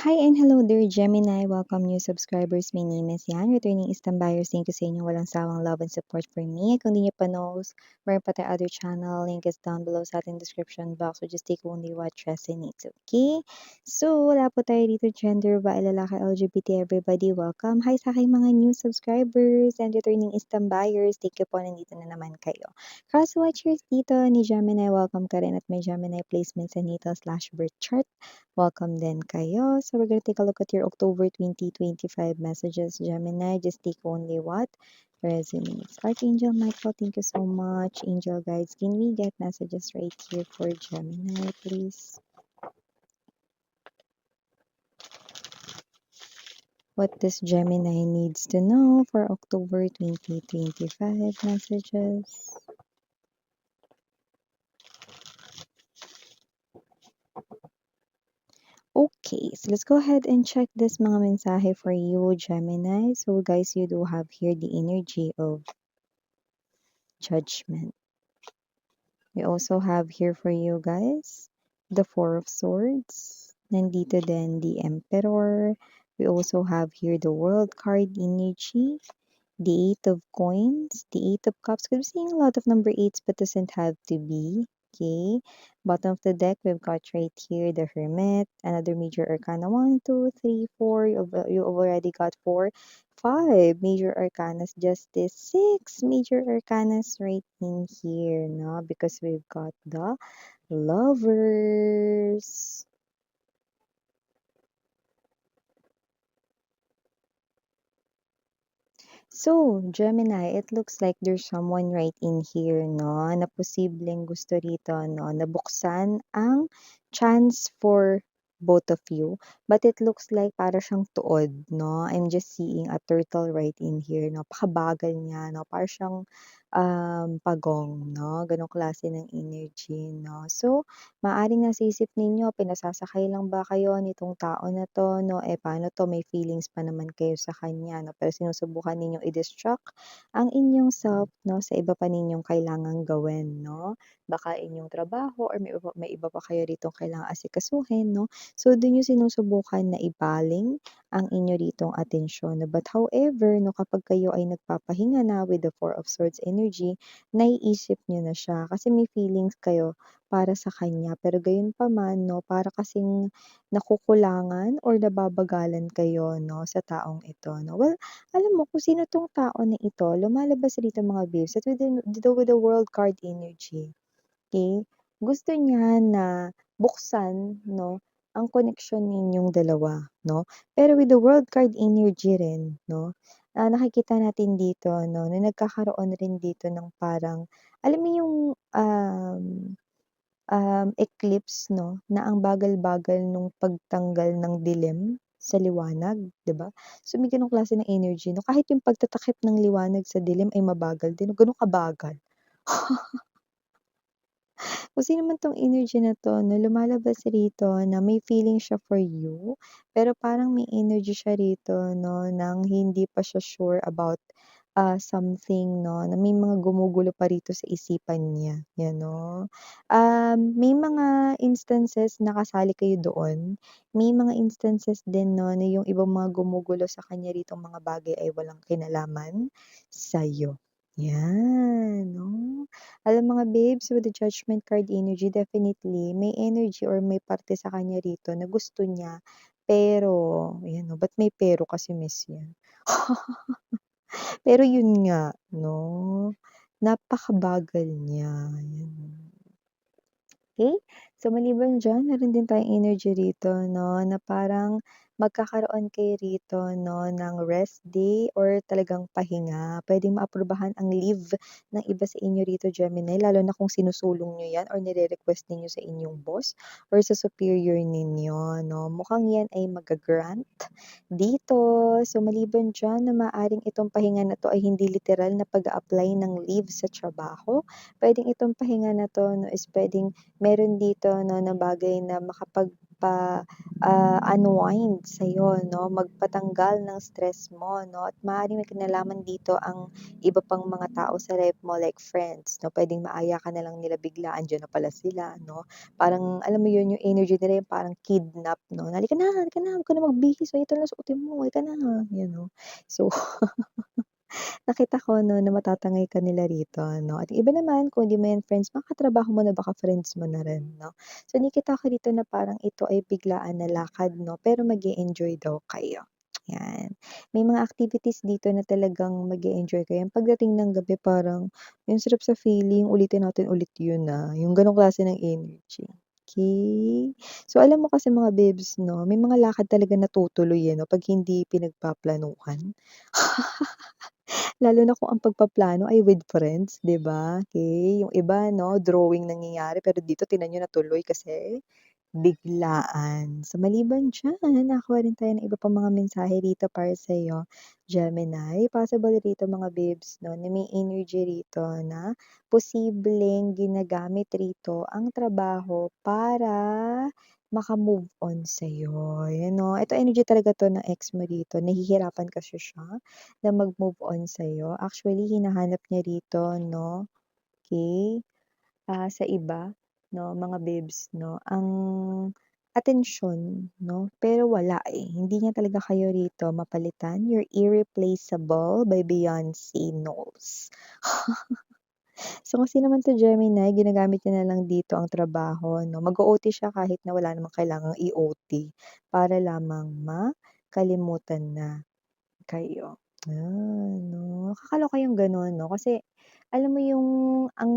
Hi and hello there, Gemini. Welcome new subscribers. My name is Yan. Returning Eastern buyers. Thank you sa inyong walang sawang love and support for me. Kung di nyo pa knows, meron pa tayong other channel. Link is down below sa ating description box. So just take only what resonates, okay? So, wala po tayo dito gender, babae, lalaki, LGBT, everybody. Welcome. Hi sa aking mga new subscribers and returning Eastern buyers. Thank you po, nandito na naman kayo. Cross watchers dito ni Gemini. Welcome ka rin at may Gemini placements and natal/birth chart. Welcome din kayo. So we're gonna take a look at your October 2025 messages, Gemini. Just take only what resonates. Archangel Michael, thank you so much. Angel guides, can we get messages right here for Gemini, please? What this Gemini needs to know for October 2025 messages. Okay, so let's go ahead and check this mga mensahe for you, Gemini. So guys, you do have here the energy of Judgment. We also have here for you guys the Four of Swords. Nandito din the Emperor. We also have here the World card energy, the Eight of Coins, the Eight of Cups. Because we're seeing a lot of number eights, but doesn't have to be. Okay. Bottom of the deck, we've got right here the Hermit, another major arcana. 1, 2, 3, 4. You already got 4. 5 major arcanas, justice, 6 major arcanas right in here, no? Because we've got the lovers. So, Gemini, it looks like there's someone right in here, no, na posibleng gusto rito, no, nabuksan ang chance for both of you. But it looks like para siyang tuod, no? I'm just seeing a turtle right in here, no? Pakabagal niya, no? Para siyang pagong, no? Ganong klase ng energy, no? So, maaring nasa isip ninyo, pinasasakay lang ba kayo nitong tao na 'to 'no, eh, paano 'to may feelings pa naman kayo sa kanya 'no, pero sinusubukan ninyong i-distract ang inyong self 'no, sa iba pa ninyong kailangang gawin 'no. Baka inyong trabaho or may iba pa kayo ritong kailangang asikasuhin 'no. So dun yung sinusubukan na ibaling ang inyo ritong atensyon 'no. But however 'no, kapag kayo ay nagpapahinga na with the Four of Swords energy, naiisip niyo na siya kasi may feelings kayo para sa kanya. Pero gayunpaman 'no, para kasing nakukulangan or nababagalan kayo 'no, sa taong ito 'no. Well, alam mo kung sino 'tong tao na ito, lumalabas rito mga babes at with the World card energy, okey? Gusto niya na buksan 'no, ang koneksyon ninyong dalawa 'no. Pero with the World card energy rin 'no, nakikita natin dito 'no, na nagkakaroon rin dito ng parang alam mo yung, eclipse 'no, na ang bagal-bagal nung pagtanggal ng dilim sa liwanag, 'di ba? So, may gano'ng klase ng energy 'no, kahit yung pagtatakip ng liwanag sa dilim ay mabagal din, gano'n kabagal. Kung sino man 'tong energy na 'to 'no, lumalabas rito na may feeling siya for you, pero parang may energy siya rito 'no, ng hindi pa siya sure about, something 'no, na may mga gumugulo pa rito sa isipan niya, 'yan 'no. May mga instances na kasali kayo doon, may mga instances din 'no, na yung ibang mga gumugulo sa kanya ritong mga bagay ay walang kinalaman sa'yo, 'yan 'no. Alam mga babes, with the Judgment card energy, definitely may energy or may parte sa kanya rito na gusto niya, pero ayan 'no, ba't may pero kasi Miss yan? Pero yun nga 'no, napakabagal niya, yan. Okay. So, maliban diyan meron din tayong energy rito 'no, na parang magkakaroon kayo rito 'no, ng rest day or talagang pahinga. Puwedeng maaprubahan ang leave ng iba sa inyo rito, Gemini, lalo na kung sinusulong niyo 'yan or nire-request ninyo sa inyong boss or sa superior ninyo 'no. Mukhang 'yan ay maga-grant dito. So, maliban diyan na maaaring itong pahinga na 'to ay hindi literal na pag-a-apply ng leave sa trabaho. Puwedeng itong pahinga na 'to 'no is puwedeng meron dito 'no na bagay na unwind sa'yo 'no, magpatanggal ng stress mo 'no, at maaaring may kinalaman dito ang iba pang mga tao sa life mo like friends 'no, puwedeng maaya ka na lang nila bigla, andiyan na pala sila 'no. Parang alam mo 'yun, yung energy nila yung parang kidnap 'no, na, halika na, huwag ka na magbihis, o ito na suotin mo, halika na, 'yan 'no. So nakita ko 'no, na matatangay ka nila rito 'no, at yung iba naman kung hindi mo 'yan friends, mga katrabaho mo na baka friends mo na rin 'no. So nakita ko dito na parang ito ay biglaan na lakad 'no, pero mag-e-enjoy daw kayo, 'yan. May mga activities dito na talagang mag-e-enjoy kayo, pagdating ng gabi parang, "Ang sarap sa feeling, ulitin natin ulit 'yun, yung gano'ng klase ng energy. Okey. So alam mo kasi mga babes 'no, may mga lakad talaga natutuloy, eh, 'no, 'pag hindi pinagpaplanuhan. Lalo na kung ang pagpaplano ay with friends, 'di ba? Okey, yung iba 'no, drawing nangyayari pero dito tignan niyo natuloy kasi biglaan. So maliban diyan, nakakuha rin tayo ng iba pang mga mensahe rito para sa'yo, Gemini. Possible rito mga babes 'no, na may energy rito na posibleng ginagamit rito ang trabaho para maka-move on sa'yo, yun 'no. Ito energy talaga 'to ng ex mo rito, nahihirapan kasi siya na mag-move on sa'yo. Actually hinahanap niya rito 'no, okey, sa iba 'no, mga babes 'no, ang atensyon 'no, pero wala, eh, hindi niya talaga kayo rito mapalitan. You're irreplaceable by Beyonce Knowles. So, kasi naman to Gemini, ginagamit niya na lang dito ang trabaho 'no, mag-o-OT siya kahit na wala namang kailangang i-OT para lamang makalimutan na kayo. 'No, nakakaloka yung gano'n 'no, kasi alam mo yung ang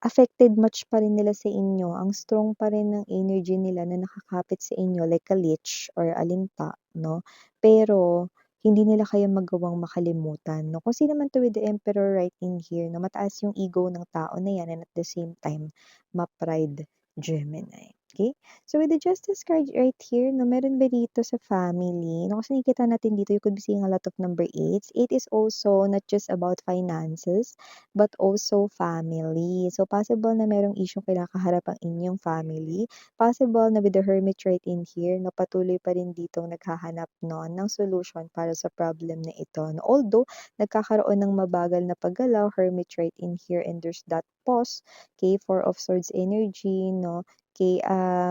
affected match pa rin nila sa inyo, ang strong pa rin ng energy nila na nakakapit sa inyo like a leech or alinta 'no, pero hindi nila kayo magawang makalimutan 'no. Kung sino man 'to with the Emperor right in here na mataas yung ego ng tao na 'yan and at the same time ma-pride Gemini, okey? So, with the Justice card right here 'no, meron ba dito sa family 'no, kasi nakikita natin dito you could be seeing a lot of number 8s. 8 is also not just about finances, but also family. So, possible na merong isyung kinakaharap ang inyong family. Possible na with the Hermit right in here na patuloy pa rin ditong naghahanap 'no, ng solution para sa problem na ito 'no. Although nagkakaroon ng mabagal na paggalaw, Hermit right in here and there's that pause, okey, Four of Swords energy 'no. Okey,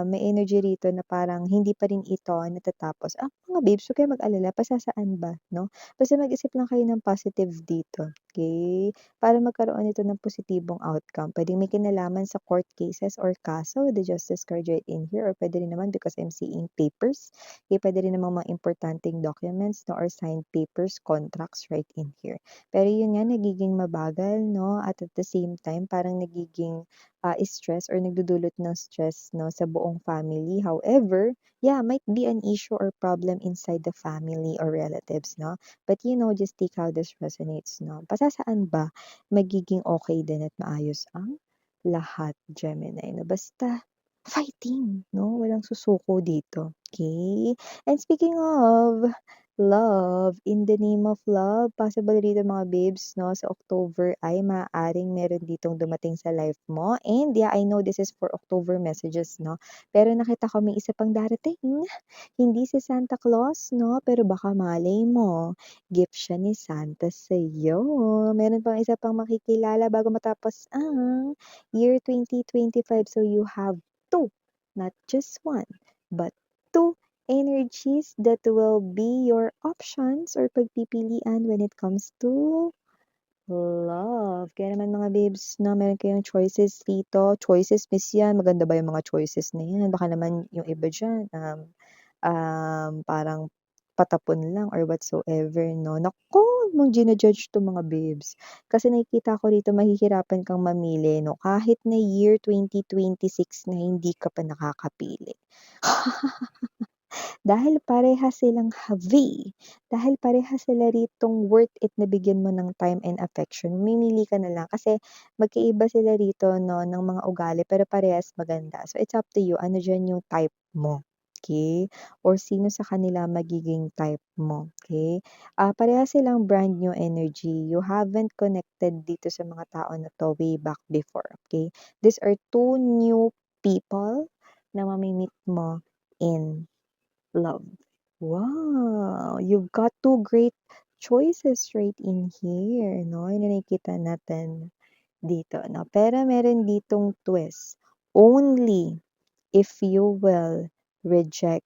may energy rito na parang hindi pa rin ito natatapos. Mga babes, huwag kayong mag-alala, pasasaan ba 'no. Basta mag-isip lang kayo ng positive dito, okey? Para magkaroon ito ng positibong outcome. Puwedeng may kinalaman sa court cases or kaso with the Justice card right in here or puwede rin naman because I'm seeing papers, puwede rin namang mga importanteng documents 'no or signed papers, contracts right in here. Pero yun nga nagiging mabagal 'no at the same time parang nagiging, stress or nagdudulot ng stress 'no sa buong family. However, yeah, might be an issue or problem inside the family or relatives 'no. But just take how this resonates 'no. Pasasaan ba magiging okey din at maayos ang lahat, Gemini 'no, basta fighting 'no, walang susuko dito, okey? And speaking of love, in the name of love, possible dito mga babes 'no, sa October ay maaaring meron ditong dumating sa life mo and yeah, I know this is for October messages 'no, pero nakita ko may isa pang darating. Hindi si Santa Claus 'no, pero baka malay mo gift siya ni Santa sa'yo. Meron pang isa pang makikilala bago matapos ang year 2025. So you have two, not just one, but two energies that will be your options or pagpipilian when it comes to love. Kaya naman mga babes 'no, meron kayong choices dito. Choices miss yan, maganda ba yung mga choices na yan? Baka naman yung iba diyan, parang patapon lang or whatsoever 'no. Naku, wag mong jina-judge 'tong mga babes. Kasi nakikita ko rito mahihirapan kang mamili 'no, kahit na year 2026 na hindi ka pa nakakapili. Dahil parehas silang havi, dahil parehas sila ritong worth it na bigyan mo ng time and affection, mamimili ka na lang kasi magkaiba sila rito 'no, ng mga ugali pero parehas maganda. So, it's up to you, ano diyan yung type mo, okey? Or sino sa kanila magiging type mo, okey? Parehas silang brand new energy, you haven't connected dito sa mga tao na 'to way back before, okey? These are two new people na mami-meet mo in love. Wow! You've got two great choices right in here, no? Yung nakikita natin dito, no? Pero meron ditong twist. Only if you will reject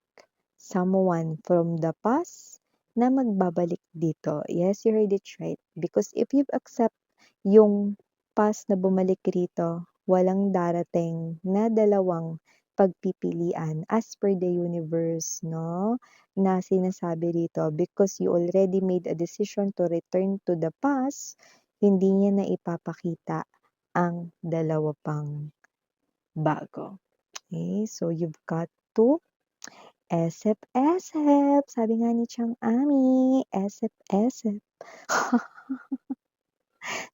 someone from the past na magbabalik dito. Yes, you heard it right. Because if you accept yung past na bumalik rito, walang darating na dalawang pagpipilian as per the universe, no? Na sinasabi rito, because you already made a decision to return to the past, hindi niya na ipapakita ang dalawa pang bago. Okay, so you've got to esep-esep. Sabi nga ni Chang Ami, esep-esep.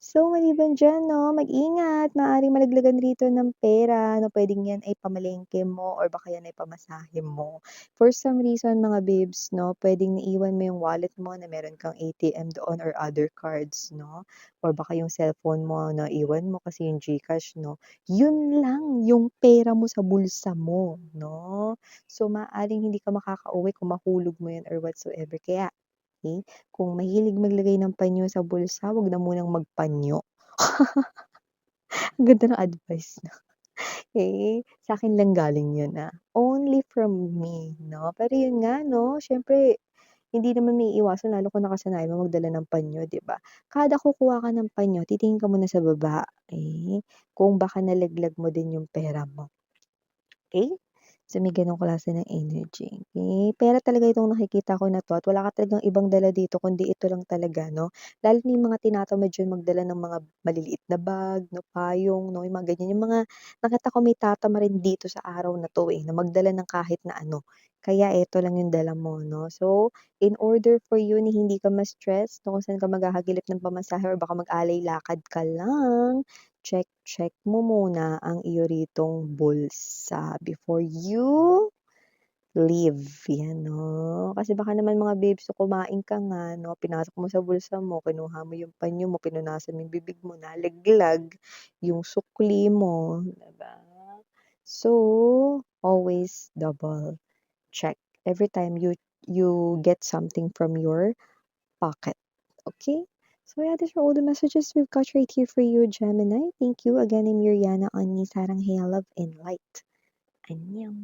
So, maliban diyan 'no, mag-ingat, maaaring malaglagan rito ng pera na puwedeng 'yan ay pamalengke mo or baka 'yan ay pamasahe mo. For some reason mga babes 'no, puwedeng naiwan mo yung wallet mo na meron kang ATM doon or other cards 'no, or baka yung cellphone mo naiwan mo kasi yung GCash 'no, yun lang yung pera mo sa bulsa mo 'no. So, maaaring hindi ka makakauwi kung mahulog mo 'yan or whatsoever. Kaya okey, kung mahilig maglagay ng panyo sa bulsa, wag na munang magpanyo. Ang ganda ng advice 'no. Eh, sa'kin lang galing yun, only from me 'no. Pero yun nga 'no, siyempre hindi naman maiiwasan lalo kung nakasanayan mo magdala ng panyo, 'di ba? Kada kukuha ka ng panyo, titingin ka muna sa baba, kung baka nalaglag mo din yung pera mo. Okey? So, may gano'ng klase ng energy, okey? Pera talaga itong nakikita ko na 'to at wala ka talagang ibang dala dito kundi ito lang talaga 'no? Lalo na yung mga tinatamad diyan magdala ng mga maliliit na bag 'no, payong 'no, yung mga ganyan. Yung mga nakita ko may tatamarin dito sa araw na 'to, na magdala ng kahit na ano. Kaya eto lang yung dala mo 'no. So, in order for you na hindi ka ma-stress 'no, kung saan ka maghahagilap ng pamasahe or baka mag-alay lakad ka lang, check mo muna ang iyo ritong bulsa before you leave, 'yan 'no. Kasi baka naman mga babes kumain ka nga 'no, pinasok mo sa bulsa mo, kinuha mo yung panyo mo, pinunasan mo yung bibig mo, nalaglag yung sukli mo, 'di ba? So, always double check every time you get something from your pocket. Okay? So yeah, these are all the messages we've got right here for you, Gemini. Thank you again. I'm Miriana on Sarang Hey Love and Light. Annyeong.